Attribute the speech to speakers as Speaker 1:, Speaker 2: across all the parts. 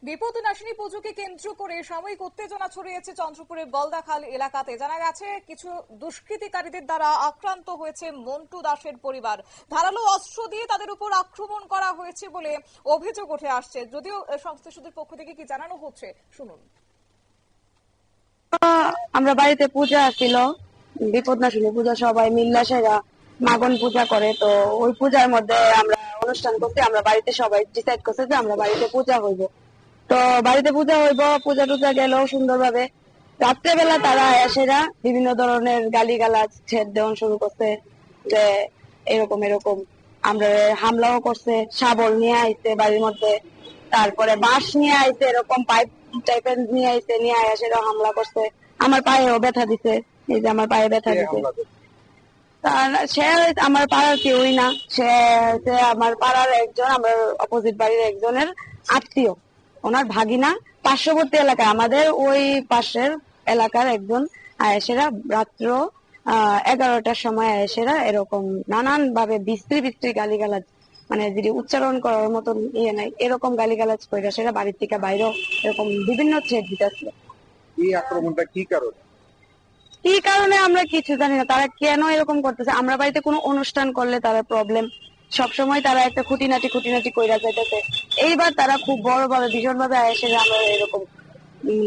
Speaker 1: বিপদনাশিনী পুজোকে কেন্দ্র করে সাময়িক উত্তেজনা ছড়িয়েছে চন্দ্রপুরের বলদাখাল এলাকাতে। জানা গেছে কিছু দুষ্কৃতিকারীদের দ্বারা আক্রান্ত হয়েছে মন্টু দাসের পরিবার। ধারালো অস্ত্র দিয়ে তাদের উপর আক্রমণ করা হয়েছে বলে অভিযোগ উঠে আসছে। যদিও সংশ্লিষ্টদের পক্ষ থেকে কি জানানো হচ্ছে শুনুন।
Speaker 2: আমরা বাড়িতে পূজা ছিল, বিপদনাশিনী পূজা, সবাই মিল্লা সেরা মাগন পূজা করে। তো ওই পূজার মধ্যে আমরা অনুষ্ঠান করছি, আমরা বাড়িতে সবাই ডিসাইড করছে যে আমরা বাড়িতে পূজা হইব। তো বাড়িতে পূজা হইব, পূজা টুজা গেল সুন্দরভাবে। রাত্রেবেলা তারা এসেরা বিভিন্ন ধরনের গালিগালাজ ছেদ দেওয়া শুরু করছে, যে এরকম এরকম আমরা হামলাও করছে, শাবল নিয়ে আইছে বাড়ির মধ্যে, তারপরে বাঁশ নিয়ে আইছে, এরকম পাইপ টাইপের নিয়ে আইছে, নিয়ে আইসে হামলা করছে। আমার পায়েও ব্যথা দিছে, এই যে আমার পায়ে ব্যথা দিছে। সে আমার পাড়ার কেউই না, সে সে আমার পাড়ার একজন, আমার অপোজিট বাড়ির একজনের আত্মীয়, ওনার ভাগিনা। পার্শ্ববর্তী এলাকায় আমাদের ওই পাশের এলাকার একজন আয়েসেরা রাত্র 11টার সময় আয়েসেরা এরকম নানান ভাবে বিশ্রী বিশ্রী গালিগালাজ, মানে যদি উচ্চারণ করার মতন ইয়ে নাই, এরকম গালিগালাজ করে সেটা বাড়ির থেকে বাইরেও এরকম বিভিন্ন থ্রেট দিতেছিল।
Speaker 3: এই আক্রমণটা কি কারণে?
Speaker 2: কি কারণে আমরা কিছু জানি না, তারা কেন এরকম করতেছে। আমরা বাড়িতে কোনো অনুষ্ঠান করলে তারা প্রবলেম, সবসময় তারা একটা খুঁটিনাটি কইরা যাইতেছে। এইবার তারা খুব বড় ভাবে ভীষণ ভাবে এসে আমরা এরকম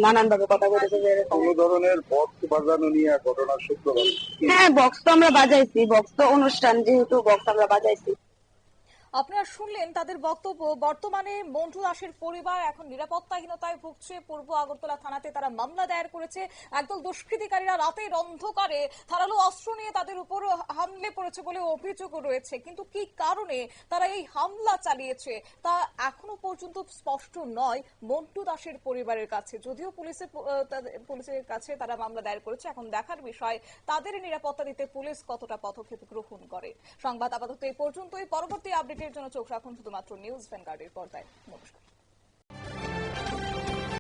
Speaker 2: নানান ভাবে কথা বলতেছে যে এরকম
Speaker 3: কোন ধরনের বক্স বাজানো নিয়ে ঘটনার সূত্রপাত?
Speaker 2: হ্যাঁ, বক্স তো আমরা বাজাইছি, বক্স তো অনুষ্ঠান যেহেতু বক্স আমরা বাজাইছি।
Speaker 1: আপনারা শুনলেন তাদের বক্তব্য। বর্তমানে মন্টু দাসের পরিবার এখন নিরাপত্তাহীনতায় ভুগছে। পূর্ব আগরতলা থানাতে তারা মামলা দায়ের করেছে। একদল দুষ্কৃতিকারীরা রাতের অন্ধকারে ধারালো অস্ত্র নিয়ে তাদের উপর হামলে পড়েছে বলে অভিযোগ রয়েছে। কিন্তু কি কারণে তারা এই হামলা চালিয়েছে তা এখনো পর্যন্ত স্পষ্ট নয় মন্টু দাসের পরিবারের কাছে। যদিও পুলিশের কাছে তারা মামলা দায়ের করেছে, এখন দেখার বিষয় তাদের নিরাপত্তা দিতে পুলিশ কতটা পদক্ষেপ গ্রহণ করে। সংবাদ আপাতত এই পর্যন্তই। পরবর্তী আপডেটের জন্য চোখ রাখুন শুধুমাত্র নিউজ ভ্যানগার্ডের পর্দায়। নমস্কার।